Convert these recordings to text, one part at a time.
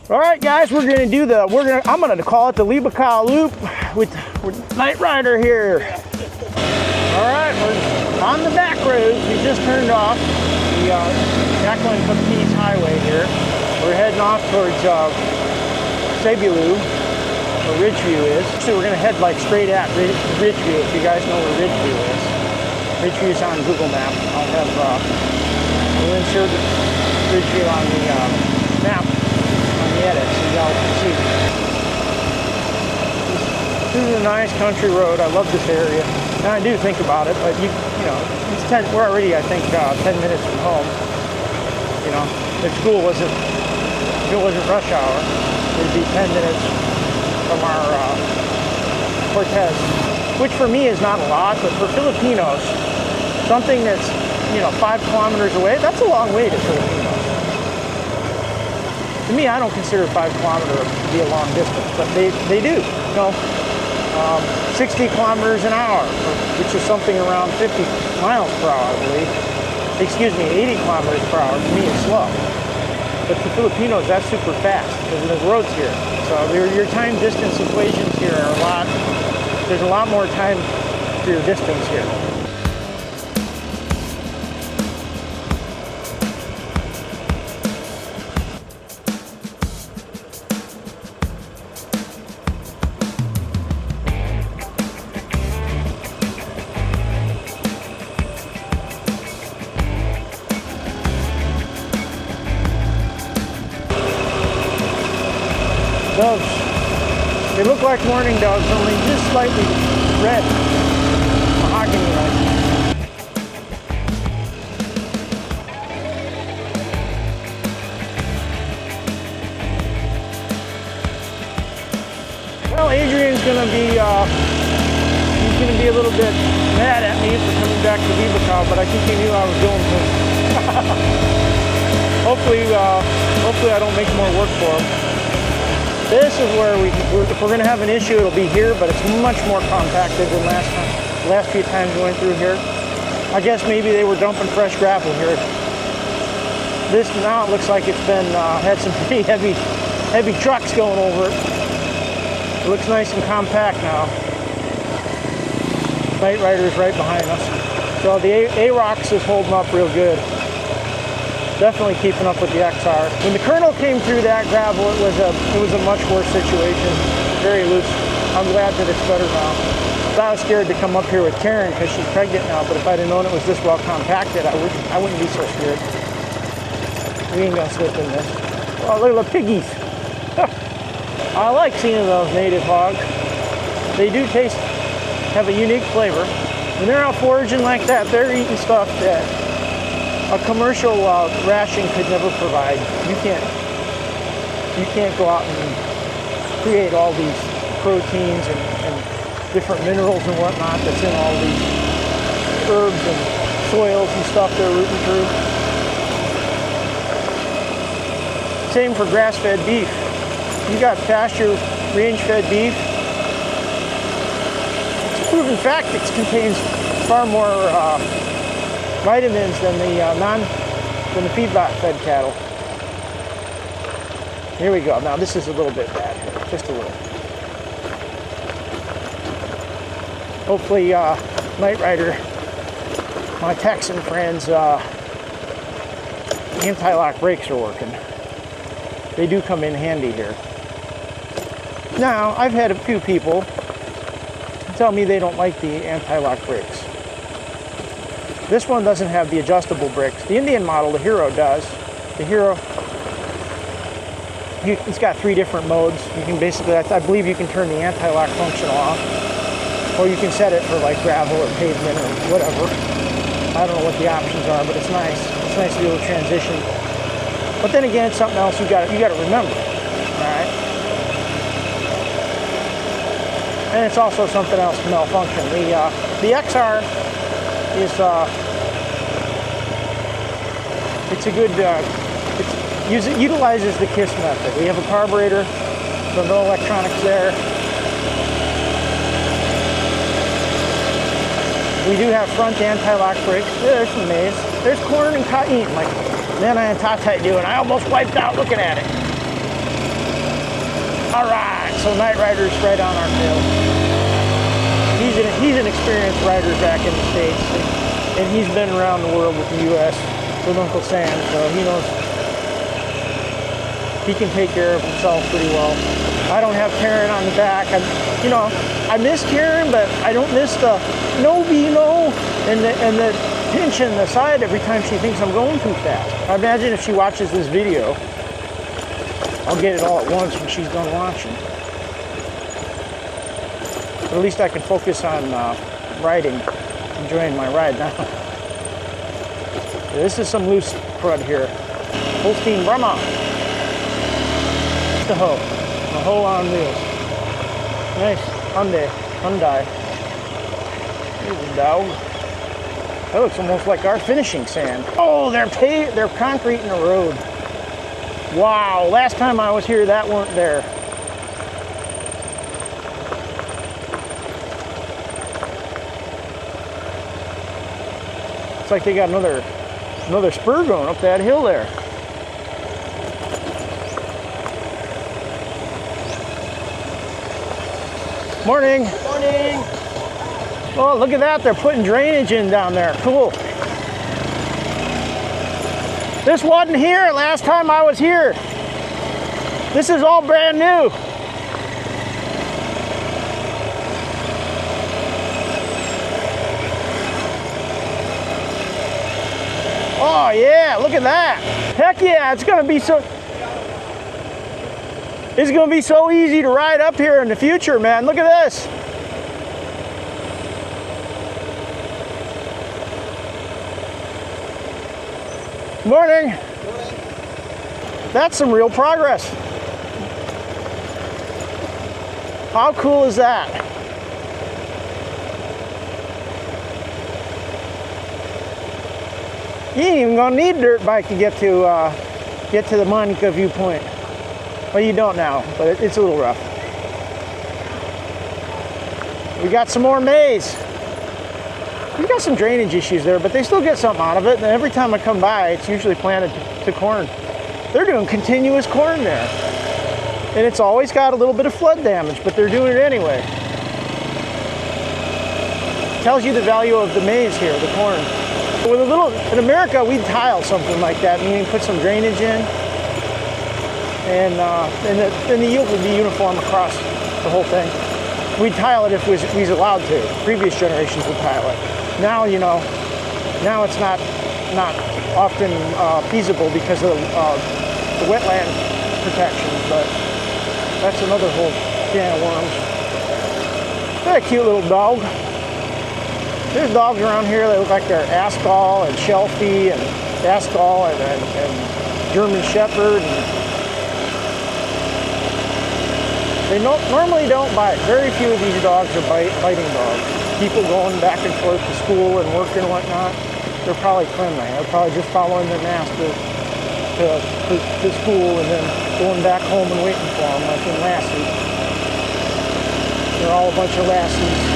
All right, guys, I'm gonna call it the Libacao Loop with Night Rider here. All right, we're on the back roads. We just turned off the Aklan Highway here. We're heading off towards Cebu, where Ridgeview is. So we're gonna head like straight at Ridgeview, if you guys know where Ridgeview is. Ridgeview is on Google Maps. We'll insert Ridgeview on the map. Edit so y'all can see. This is a nice country road. I love this area. And I do think about it, but you know, we're already, I think, 10 minutes from home. You know, if it wasn't rush hour, it'd be 10 minutes from our Cortez, which for me is not a lot, but for Filipinos, something that's, 5 kilometers away, that's a long way to Filipinos. To me, I don't consider 5 kilometers to be a long distance, but they do. 60 kilometers an hour, which is something around 50 miles per hour, I believe. Excuse me, 80 kilometers per hour, to me is slow. But for Filipinos, that's super fast, because there's roads here. So your time distance equations here are there's a lot more time for your distance here. Doves. They look like mourning doves, only just slightly red. Mahogany like. Well, Adrian's gonna be a little bit mad at me for coming back to Libacao, but I think he knew I was going to. Hopefully I don't make more work for him. This is where if we're going to have an issue, it'll be here, but it's much more compacted than last few times we went through here. I guess maybe they were dumping fresh gravel here. This now it looks like it's been had some pretty heavy trucks going over it. It looks nice and compact now. Night Rider is right behind us. So the A-Rocks is holding up real good. Definitely keeping up with the XR. When the Colonel came through that gravel, it was a much worse situation. Very loose. I'm glad that it's better now. I was scared to come up here with Karen because she's pregnant now, but if I'd have known it was this well compacted, I wouldn't be so scared. We ain't gonna slip in this. Oh, look at the piggies. I like seeing those native hogs. They do have a unique flavor. When they're out foraging like that, they're eating stuff that a commercial ration could never provide. You can't go out and create all these proteins and different minerals and whatnot that's in all these herbs and soils and stuff they're rooting through. Same for grass-fed beef. You got pasture range-fed beef. It's a proven fact it contains far more vitamins than the feedlot-fed cattle. Here we go. Now this is a little bit bad here, just a little. Hopefully, Night Rider, my Texan friends, anti-lock brakes are working. They do come in handy here. Now, I've had a few people tell me they don't like the anti-lock brakes. This one doesn't have the adjustable brakes. The Indian model, the Hero, does. The Hero, it's got 3 different modes. You can basically, I believe you can turn the anti-lock function off, or you can set it for like gravel or pavement or whatever. I don't know what the options are, but it's nice. It's nice to be able to transition. But then again, it's something else you got to remember. All right. And it's also something else to malfunction. The XR is it's a good it utilizes the KISS method. We have a carburetor, so no electronics there. We do have front anti-lock brakes. There's some maize. There's corn and cotton. Like Nana and Tata do, and I almost wiped out looking at it. All right, so Night Rider's right on our tail. He's an experienced rider back in the States, and he's been around the world with the U.S. with Uncle Sam, so he knows he can take care of himself pretty well. I don't have Karen on the back. I miss Karen, but I don't miss the no and the pinch in the side every time she thinks I'm going too fast. I imagine if she watches this video, I'll get it all at once when she's done watching. But at least I can focus on riding, enjoying my ride now. This is some loose crud here. Holstein Brahma. The hoe on wheels. Nice Hyundai. Here's a dog. That looks almost like our finishing sand. Oh, they're concreting the road. Wow, last time I was here, that weren't there. It's like they got another spur going up that hill there. Morning. Morning. Oh, look at that. They're putting drainage in down there. Cool. This wasn't here last time I was here. This is all brand new. Oh yeah, look at that. Heck yeah, it's gonna be so easy to ride up here in the future, man. Look at this. Morning. Morning. That's some real progress. How cool is that? You ain't even gonna need a dirt bike to get to the Manika Viewpoint. Well, you don't now, but it's a little rough. We got some more maize. We got some drainage issues there, but they still get something out of it. And every time I come by, it's usually planted to corn. They're doing continuous corn there. And it's always got a little bit of flood damage, but they're doing it anyway. Tells you the value of the maize here, the corn. In America, we'd tile something like that, meaning put some drainage in, and the yield would be uniform across the whole thing. We'd tile it if we was allowed to. Previous generations would tile it. Now, now it's not often feasible because of the wetland protection, but that's another whole can of worms. They're a cute little dog. There's dogs around here that look like they're Ascol and Shelfie and Ascol and German Shepherd. They normally don't bite. Very few of these dogs are biting dogs. People going back and forth to school and work and whatnot, they're probably friendly. They're probably just following their master to school and then going back home and waiting for them, like in Lassies. They're all a bunch of Lassies.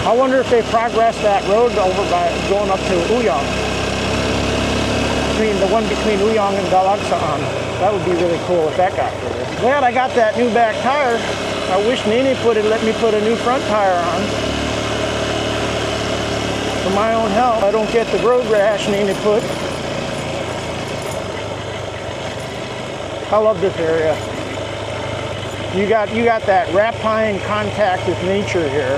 I wonder if they progressed that road over by going up to Uyong. The one between Uyong and Dalagsaan. That would be really cool if that got there. Glad I got that new back tire. I wish Nene would let me put a new front tire on. For my own health, I don't get the road rash Nene put. I love this area. You got that rapine contact with nature here.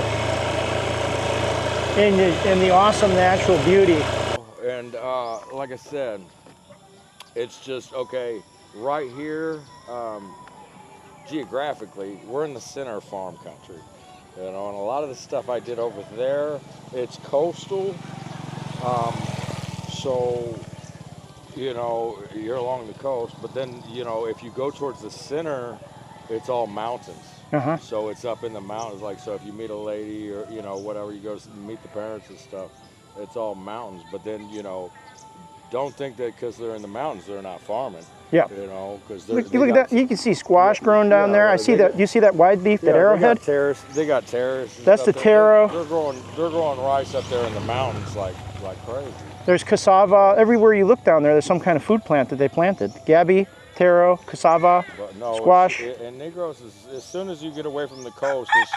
And the awesome natural beauty. And like I said, it's just, okay, right here, geographically, we're in the center of farm country. And a lot of the stuff I did over there, it's coastal. So, you're along the coast, but then, if you go towards the center, it's all mountains. Uh-huh. So it's up in the mountains, so if you meet a lady or, whatever, you go to meet the parents and stuff, it's all mountains. But then, don't think that because they're in the mountains, they're not farming. Yeah. Because look at that. You can see squash growing down there. I see that. You see that wide beef, that arrowhead? They got terrace. That's the Taro. They're growing rice up there in the mountains, like like crazy. There's cassava. Everywhere you look down there, there's some kind of food plant that they planted. Gabi, taro, cassava, No, squash. And Negros, as soon as you get away from the coast, it's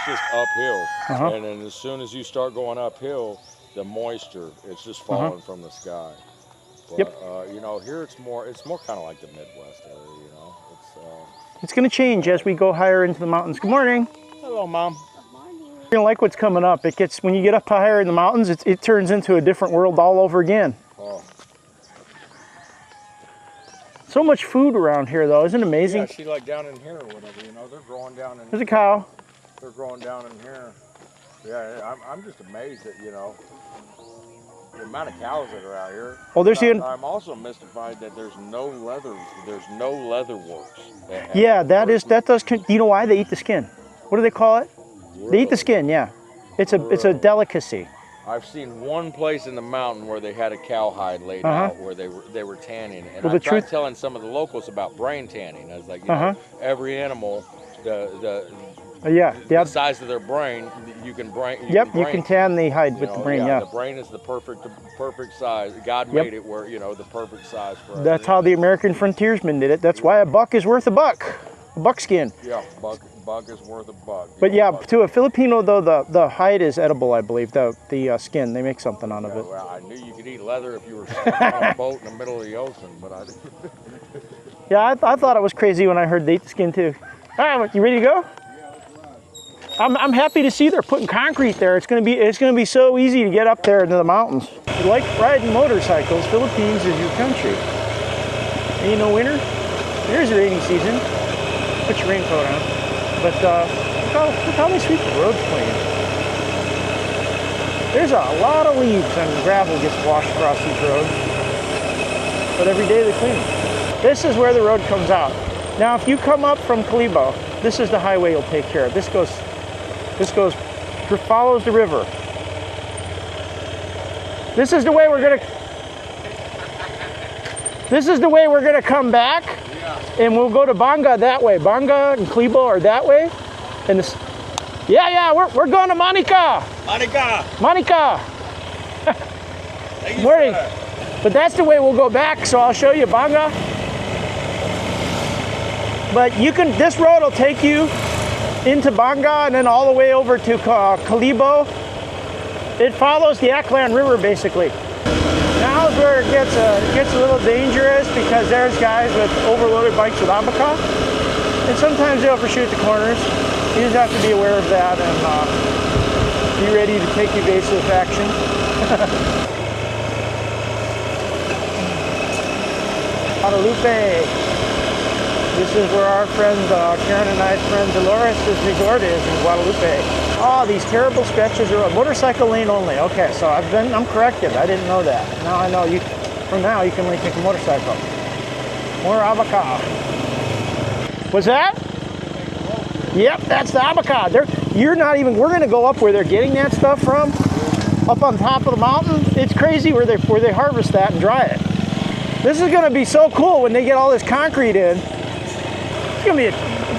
just uphill. And then as soon as you start going uphill, the moisture, it's just falling from the sky. But, you know, here it's more kind of like the Midwest area, you know. It's going to change as we go higher into the mountains. Good morning. Hello, Mom. You're going to like what's coming up. It gets, when you get up higher in the mountains, it turns into a different world all over again. Oh. So much food around here, though. Isn't it amazing? Yeah, see, like down in here or whatever, you know, they're growing down in There's a cow. They're growing down in here. Yeah, I'm just amazed at, you know, the amount of cows that are out here. Oh, I'm also mystified that there's no leather works. Yeah, that does, do you know why? They eat the skin. What do they call it? Really? They eat the skin, yeah. It's a delicacy. I've seen one place in the mountain where they had a cowhide laid out where they were tanning. And I tried telling some of the locals about brain tanning. I was like, you know, every animal, the size of their brain, you can you can tan the hide with the brain, The brain is the perfect size. God made it where, you know, the perfect size for us. That's how the American frontiersmen did it. That's why a buck is worth a buck. A buckskin. Yeah, buck is worth a buck. But yeah, to a Filipino though, the hide is edible, I believe. The skin, they make something out of it. Well, I knew you could eat leather if you were stuck on a boat in the middle of the ocean, but I didn't. Yeah, I thought it was crazy when I heard they eat the skin too. All right, you ready to go? I'm happy to see they're putting concrete there. It's gonna be so easy to get up there into the mountains. If you like riding motorcycles, Philippines is your country. Ain't no winter. Here's the rainy season. Put your raincoat on. But look how they sweep the roads clean. There's a lot of leaves and gravel gets washed across these roads. But every day they clean them. This is where the road comes out. Now if you come up from Calibo, this is the highway you'll take care of. This follows the river. This is the way we're gonna come back, and we'll go to Banga that way. Banga and Calibo are that way, and this. Yeah, we're going to Manika. Manika. Morning. But that's the way we'll go back. So I'll show you Banga. But this road will take you into Banga and then all the way over to Calibo. It follows the Aklan River basically. Now's where it gets a little dangerous because there's guys with overloaded bikes with abaca, and sometimes they overshoot the corners. You just have to be aware of that and be ready to take evasive action. Guadalupe. This is where our friend, Karen and I's friend Dolores' resort is in Guadalupe. Oh, these terrible stretches are a motorcycle lane only. Okay, so I'm corrected. I didn't know that. Now I know from now you can only take a motorcycle. More abaca. What's that? Yep, that's the abaca. We're gonna go up where they're getting that stuff from, up on top of the mountain. It's crazy where they harvest that and dry it. This is gonna be so cool when they get all this concrete in. It's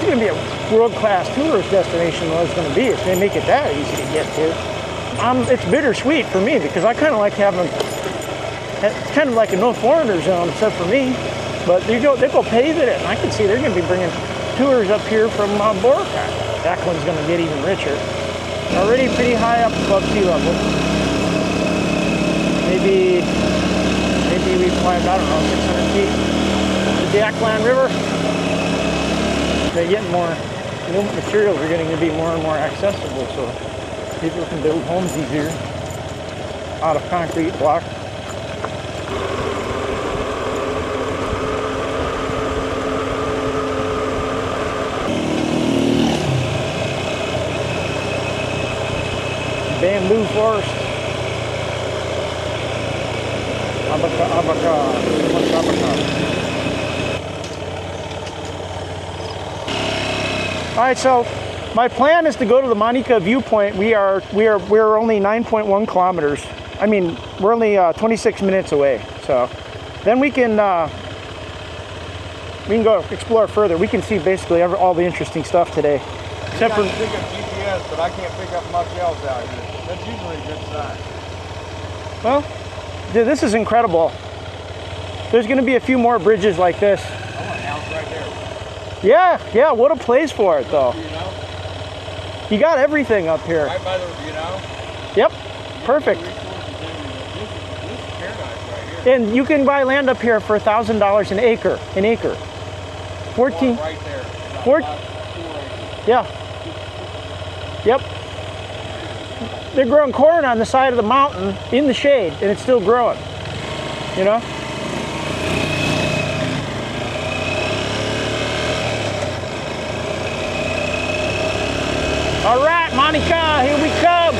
gonna be a world-class tourist destination. What it's gonna be if they make it that easy to get to. It's bittersweet for me because I kind of like having. It's kind of like a no foreigner zone except for me. But they go paving it, and I can see they're gonna be bringing tours up here from Boracay. Aklan's gonna get even richer. Already pretty high up above sea level. Maybe we climbed, I don't know, 600 feet. The Aklan River. They're getting more, materials are getting to be more and more accessible, so people can build homes easier out of concrete block. Bamboo forest. Abaca. All right, so my plan is to go to the Manika Viewpoint. We're only 9.1 kilometers. I mean, we're only 26 minutes away. So then we can go explore further. We can see basically all the interesting stuff today. Except for pick up GPS, but I can't pick up much else out here. That's usually a good sign. Well, dude, this is incredible. There's going to be a few more bridges like this. I want a house right there. Yeah, what a place for it, though. You know? You got everything up here. Right by the, you know? Yep, perfect. This is paradise right here. And you can buy land up here for $1,000 an acre. 14. Right there. Yeah. Yep. They're growing corn on the side of the mountain in the shade, and it's still growing. You know? All right, Manika, here we come.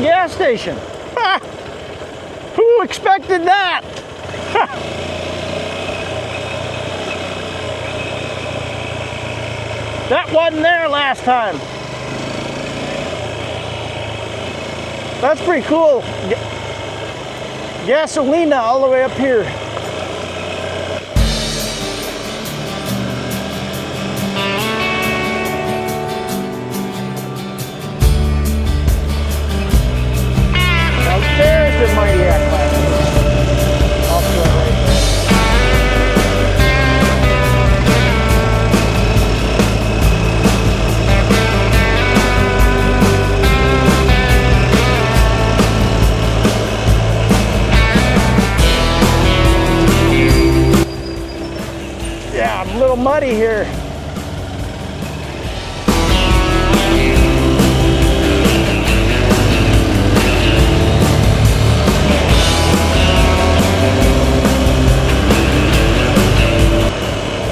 Gas station. Ha! Who expected that? Ha! That wasn't there last time. That's pretty cool. Gasolina all the way up here. There's the mighty Aklan. Off to our right there. Yeah, I'm a little muddy here.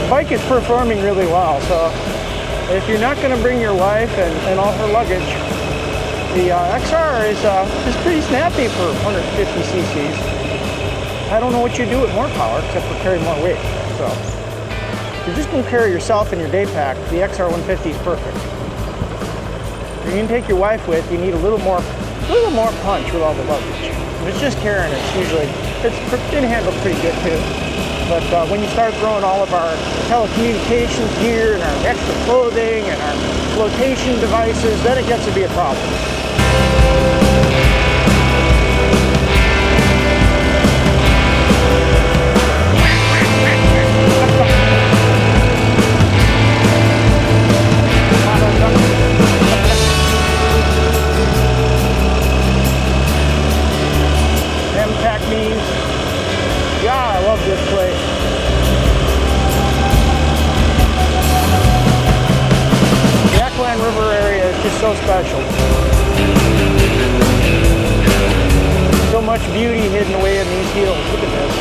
Bike is performing really well, so if you're not going to bring your wife and all her luggage, the XR is pretty snappy for 150 cc's. I don't know what you do with more power except for carry more weight. So if you're just going to carry yourself and your day pack, the XR 150 is perfect. If you're going to take your wife with, you need a little more punch with all the luggage. If it's just carrying it, it handles pretty good too. But when you start throwing all of our telecommunications gear and our extra clothing and our flotation devices, then it gets to be a problem. MTAC means, yeah, I love this place. The Aklan River area is just so special. So much beauty hidden away in these hills. Look at this.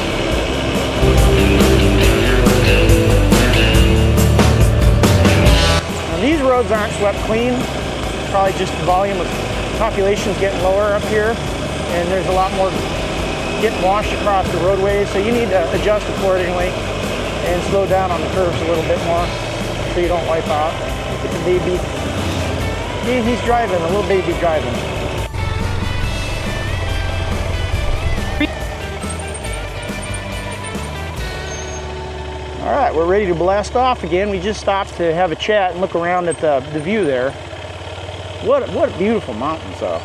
And these roads aren't swept clean. Probably just the volume of population is getting lower up here, and there's a lot more getting washed across the roadways, so you need to adjust accordingly and slow down on the curves a little bit more so you don't wipe out. Look at the baby. He's driving, a little baby driving. All right, we're ready to blast off again. We just stopped to have a chat and look around at the view there. What beautiful mountains though.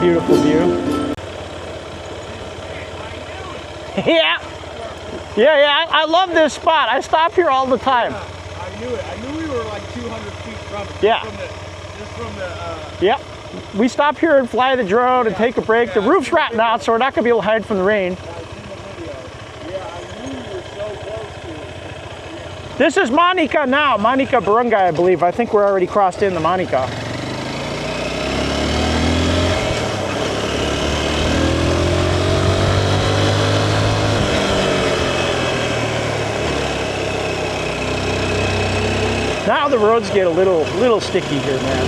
Beautiful view. Yeah, I love this spot. I stop here all the time. Yeah, I knew it. I knew we were like 200 feet from it. Yeah. Yep. We stop here and fly the drone and take a break. The roof's rotting out, so we're not going to be able to hide from the rain. Yeah, I knew we were so close to it. This is Manika now. Manika Barangay, I believe. I think we're already crossed in the Manika. Now the roads get a little sticky here, man.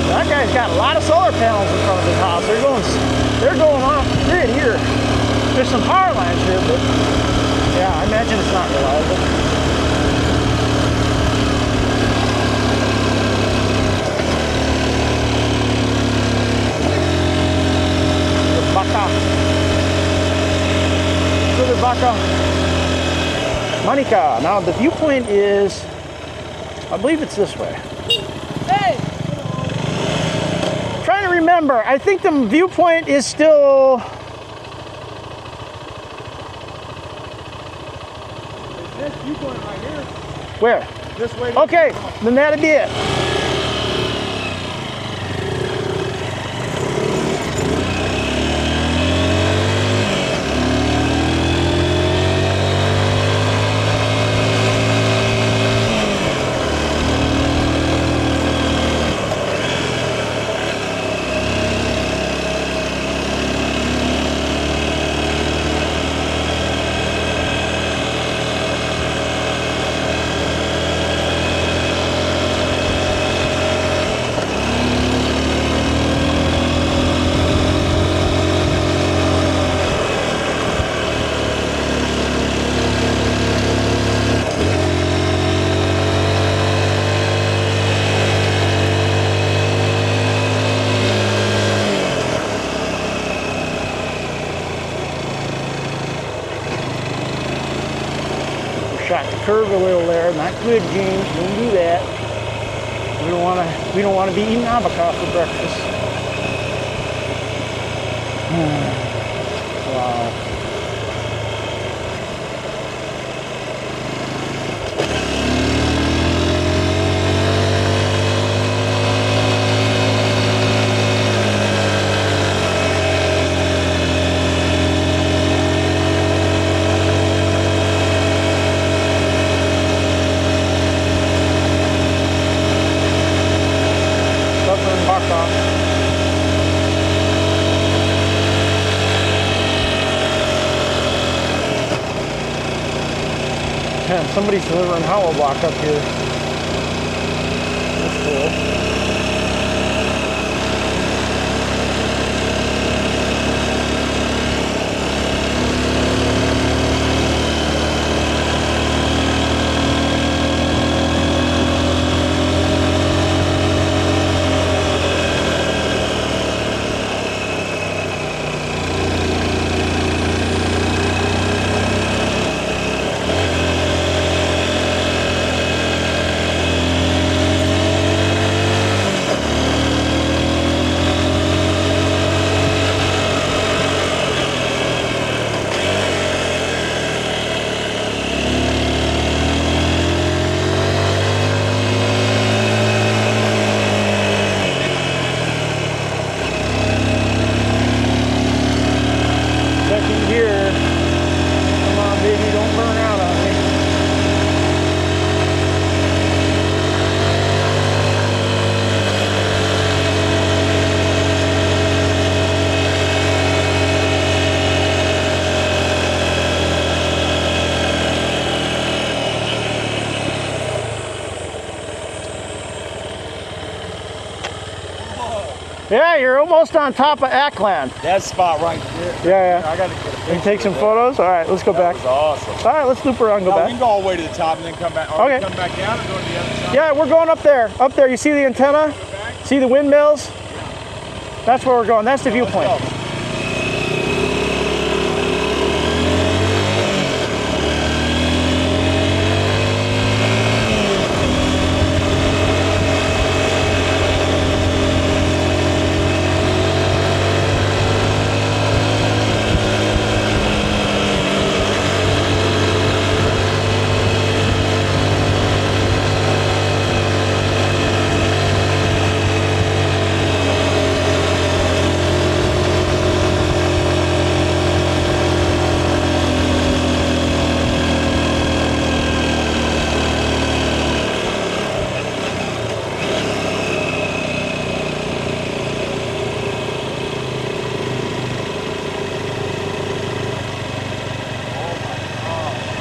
That guy's got a lot of solar panels in front of his house. They're going off grid here. There's some power lines here, but yeah, I imagine it's not reliable. Manika. Now the viewpoint is, I believe it's this way. Hey! I'm trying to remember. I think the viewpoint is still. This viewpoint right here. Where? This way. Okay, then that'd be it. Shot the curve a little there. Not good, James. Don't do that. We don't want to be eating avocado for breakfast. Wow. Man, somebody's delivering hollow block up here. That's cool. Yeah, you're almost on top of Aklan. That spot right there. Yeah, yeah. I got to get a picture. And take some photos? All right, let's go back. That was awesome. All right, let's loop around and go No, back. we can go all the way to the top and then come back. Or Okay. come back down and go to the other side. Yeah, we're going up there. Up there, you see the antenna? See the windmills? That's where we're going. That's the viewpoint. Let's go.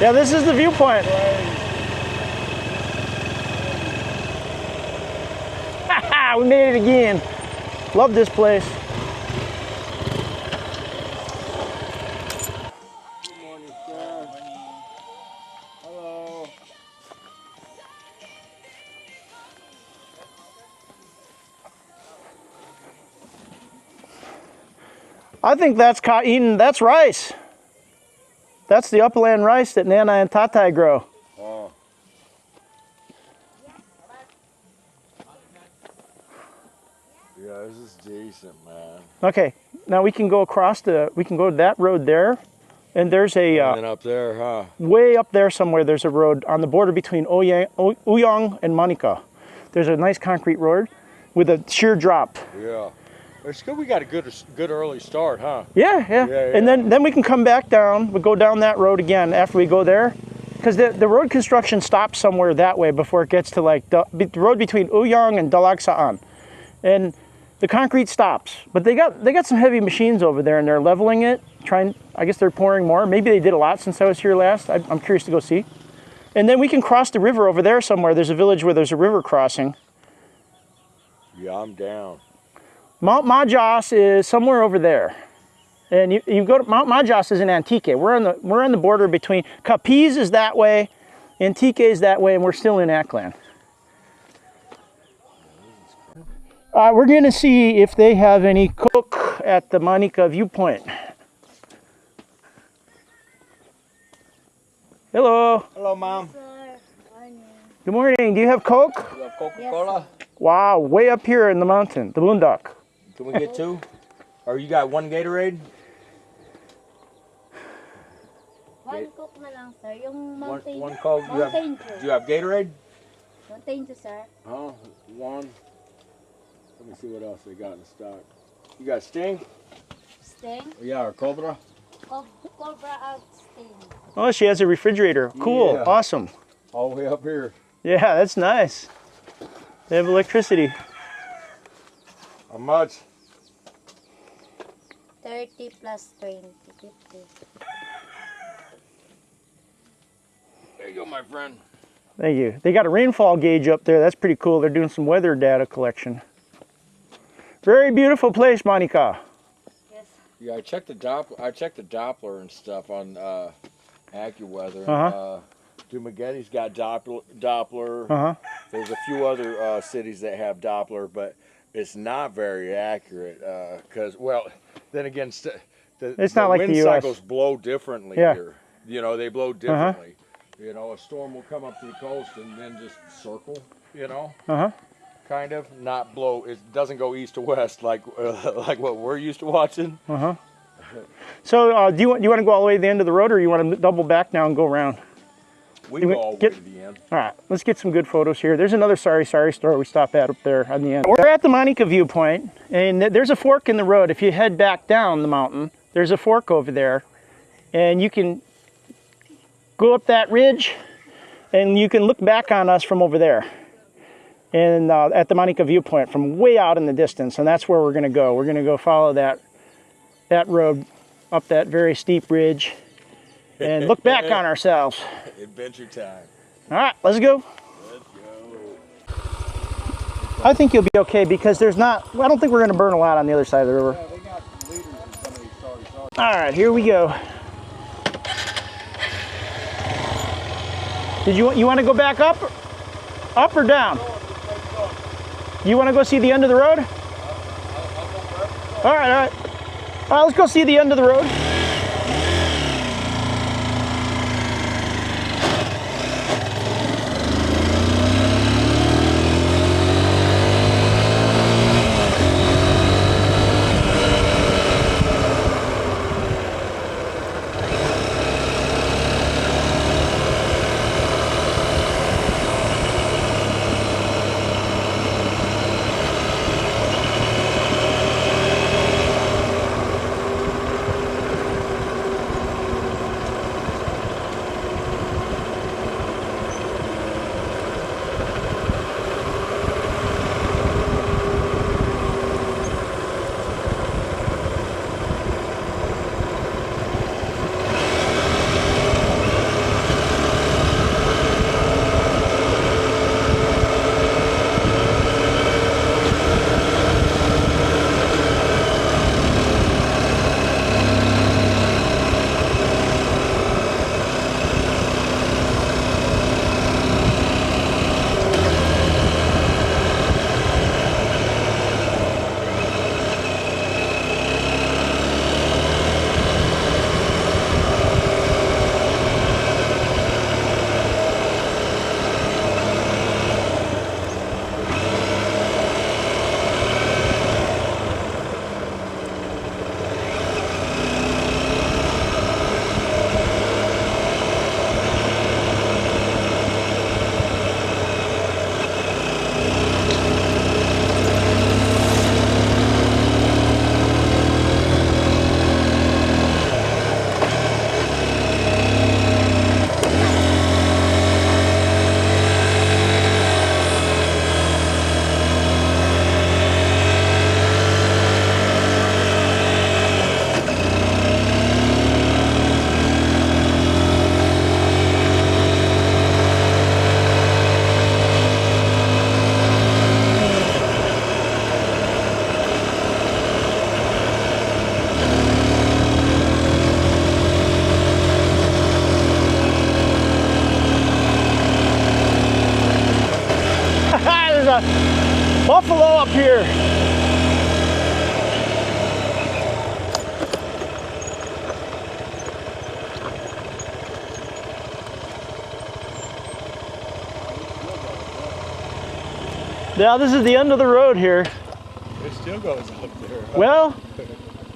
Yeah, this is the viewpoint. Haha, we made it again. Love this place. Good morning, sir. Hello. I think that's cotton, that's rice. That's the upland rice that Nana and Tatai grow. Oh. Yeah, this is decent, man. Okay, now we can go across we can go to that road there. And there's a, And then up there, huh? way up there somewhere, there's a road on the border between Uyong and Manika. There's a nice concrete road with a sheer drop. Yeah. It's good we got a good early start, huh? Yeah, yeah. Yeah, And then we can come back down. We'll go down that road again after we go there. Because the road construction stops somewhere that way before it gets to like the road between Uyong and Dalagsaan. And the concrete stops. But they got some heavy machines over there and they're leveling it. I guess they're pouring more. Maybe they did a lot since I was here last. I'm curious to go see. And then we can cross the river over there somewhere. There's a village where there's a river crossing. Yeah, I'm down. Mount Majas is somewhere over there. And you go to Mount Majas is in Antique. We're on the border between Capiz is that way, Antique is that way, and we're still in Aklan. We're going to see if they have any cook at the Manika Viewpoint. Hello. Hello, Mom. Good morning. Do you have Coke? You have Coca-Cola? Wow, way up here in the mountain, the Boondock. Can we get two? Or you got one Gatorade? One Coke na lang, sir. Yung mountain. One Coke. Mountain Do you have Gatorade? Mountain to, sir. Huh? One. Let me see what else they got in stock. You got Sting? Sting. Yeah, or Cobra? Cobra out Sting. Oh, she has a refrigerator. Cool, Yeah. awesome. All the way up here. Yeah, that's nice. They have electricity. How much? 30 plus 20, 50. There you go, my friend. Thank you. They got a rainfall gauge up there. That's pretty cool. They're doing some weather data collection. Very beautiful place, Manika. Yes. Yeah, I checked the Doppler and stuff on AccuWeather. Uh-huh. Dumaghetti's got Doppler. Uh-huh. There's a few other cities that have Doppler, but it's not very accurate. Because, well, then again, It's not like wind the US. cycles blow differently Yeah. here. You know, they blow differently. You know, a storm will come up to the coast and then just circle, you know. Uh-huh. Kind of, not blow. It doesn't go east to west like what we're used to watching. Uh-huh. So do you want to go all the way to the end of the road, or you want to double back now and go around? We can go all the way to the end. All right, let's get some good photos here. There's another Sorry store we stop at up there on the end. We're at the Manika Viewpoint, and there's a fork in the road. If you head back down the mountain, there's a fork over there, and you can go up that ridge, and you can look back on us from over there. And at the Manika Viewpoint from way out in the distance, and that's where we're going to go. We're going to go follow that road up that very steep ridge and look back on ourselves. Adventure time. All right, let's go. Let's go. I think you'll be okay because there's not, I don't think we're going to burn a lot on the other side of the river. Yeah, they got some leaders in some of these sorry. All right, here we go. You want to go back up or down? You want to go see the end of the road? All right. All right, let's go see the end of the road. Buffalo up here. Yeah, this is the end of the road here. It still goes up there. Well,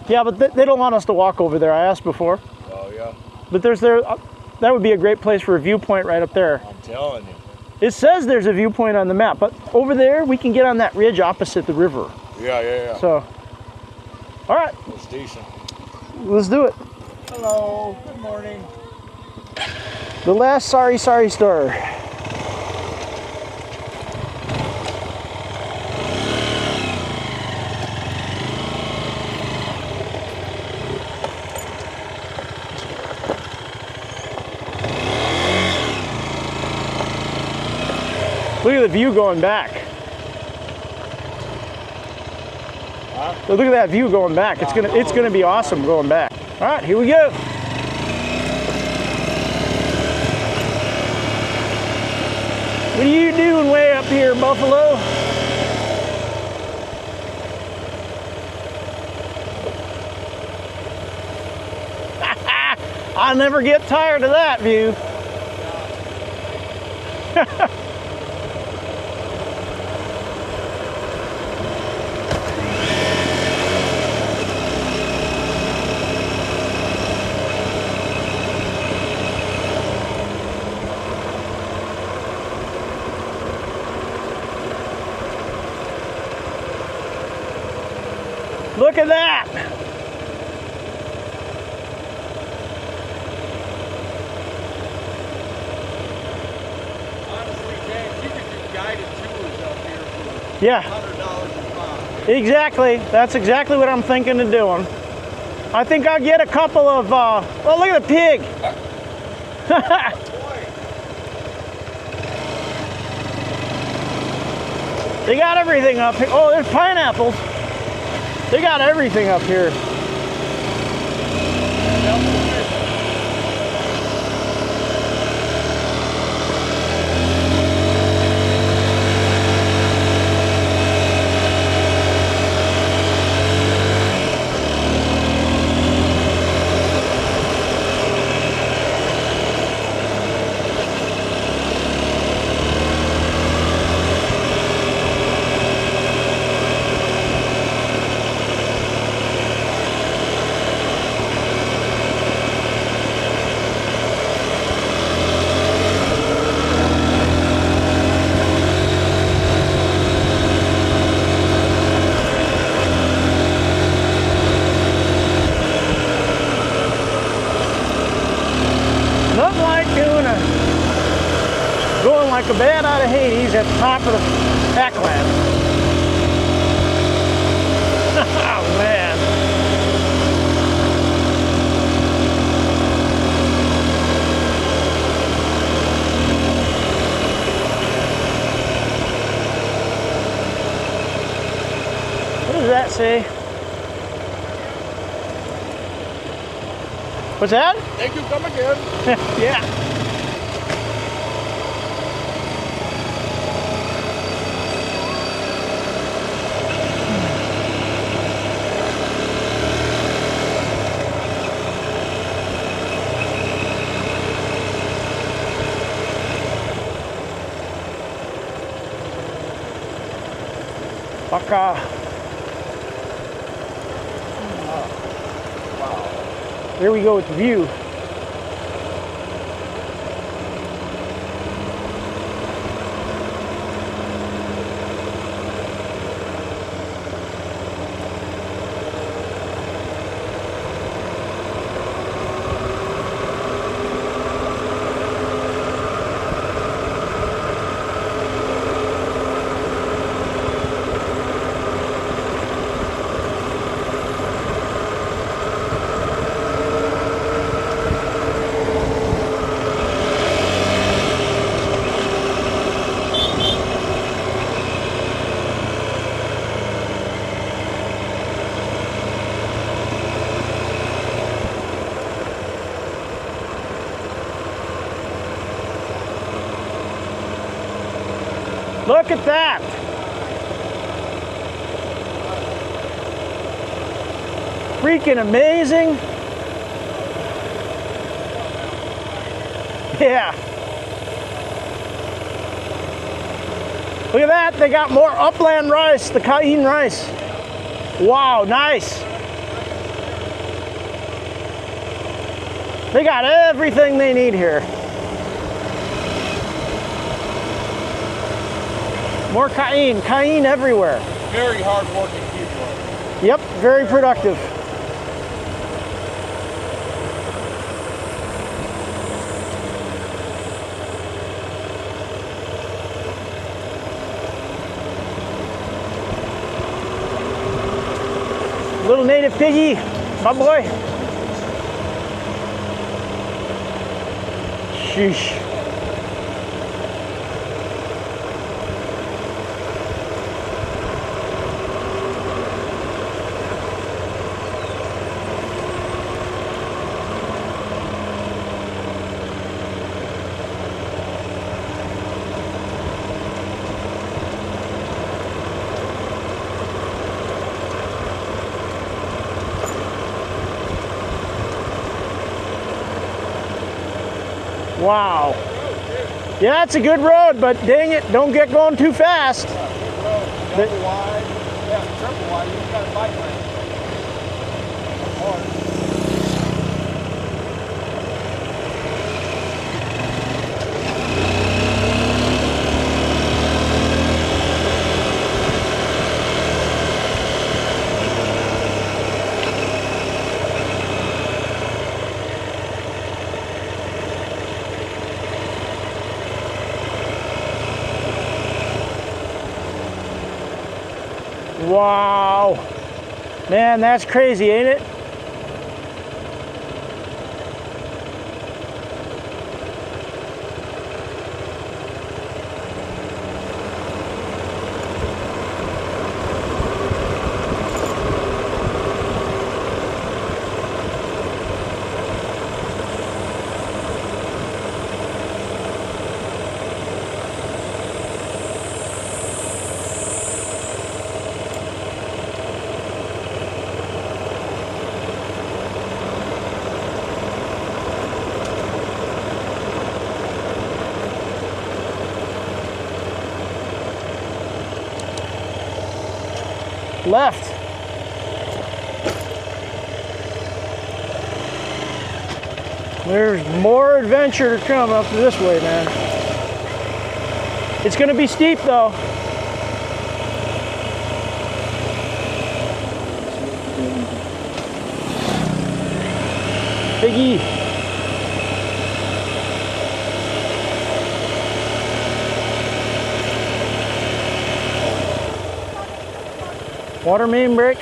yeah, but they don't want us to walk over there. I asked before. Oh, yeah. But that would be a great place for a viewpoint right up there. I'm telling you. It says there's a viewpoint on the map, but over there we can get on that ridge opposite the river. Yeah. So, all right. It's decent. Let's do it. Hello. Good morning. The last sorry store. Look at the view going back. Huh? Look at that view going back. It's gonna be awesome going back. All right, here we go. What are you doing way up here, Buffalo? I'll never get tired of that view. Look at that! Honestly, James, you could do guided tours up here for Yeah, $100 a pop. exactly. That's exactly what I'm thinking of doing. I think I'll get a couple of, oh, look at the pig! They got everything up here. Oh, there's pineapples. They got everything up here. Like a bat out of Hades at the top of the Aklan. Oh man. What does that say? What's that? Thank you, come again. Yeah. Wow. There we go with the view. Look at that! Freaking amazing! Yeah. Look at that, they got more Upland Rice, the cayenne rice. Wow, nice. They got everything they need here. More cayenne everywhere. Very hard working people. Yep, very productive. Little native piggy, my boy. Sheesh. Wow. Yeah, it's a good road, but dang it, don't get going too fast. Good road, double wide. Yeah, triple wide. You got a bike lane. Hard. Wow. Man, that's crazy, ain't it? left. There's more adventure to come up this way, man. It's gonna be steep though. Big E. Water main break.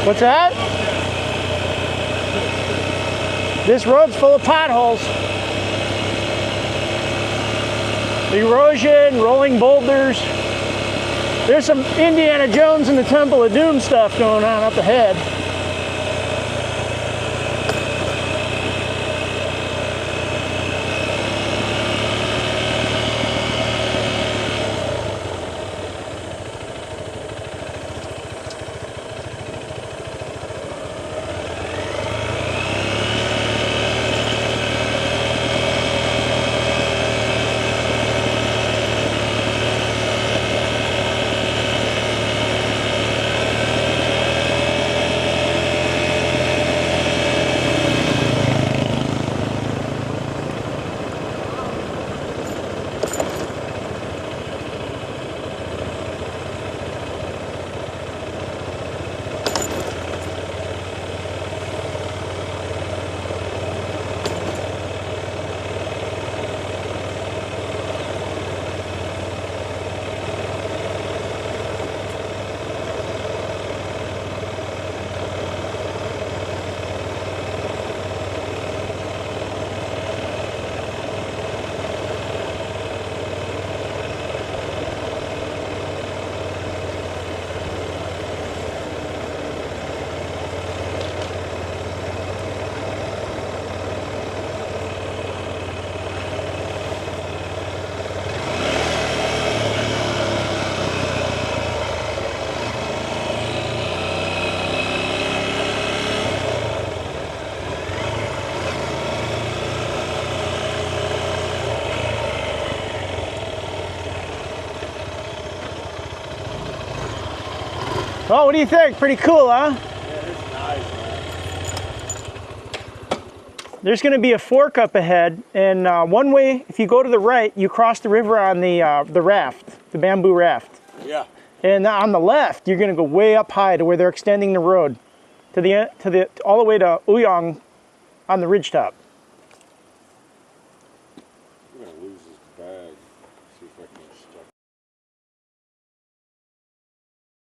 What's that? This road's full of potholes. Erosion, rolling boulders. There's some Indiana Jones and the Temple of Doom stuff going on up ahead. Oh, what do you think? Pretty cool, huh? Yeah, it's nice, man. There's going to be a fork up ahead, and one way, if you go to the right, you cross the river on the raft, the bamboo raft. Yeah. And on the left, you're going to go way up high to where they're extending the road to the all the way to Uyong on the ridgetop.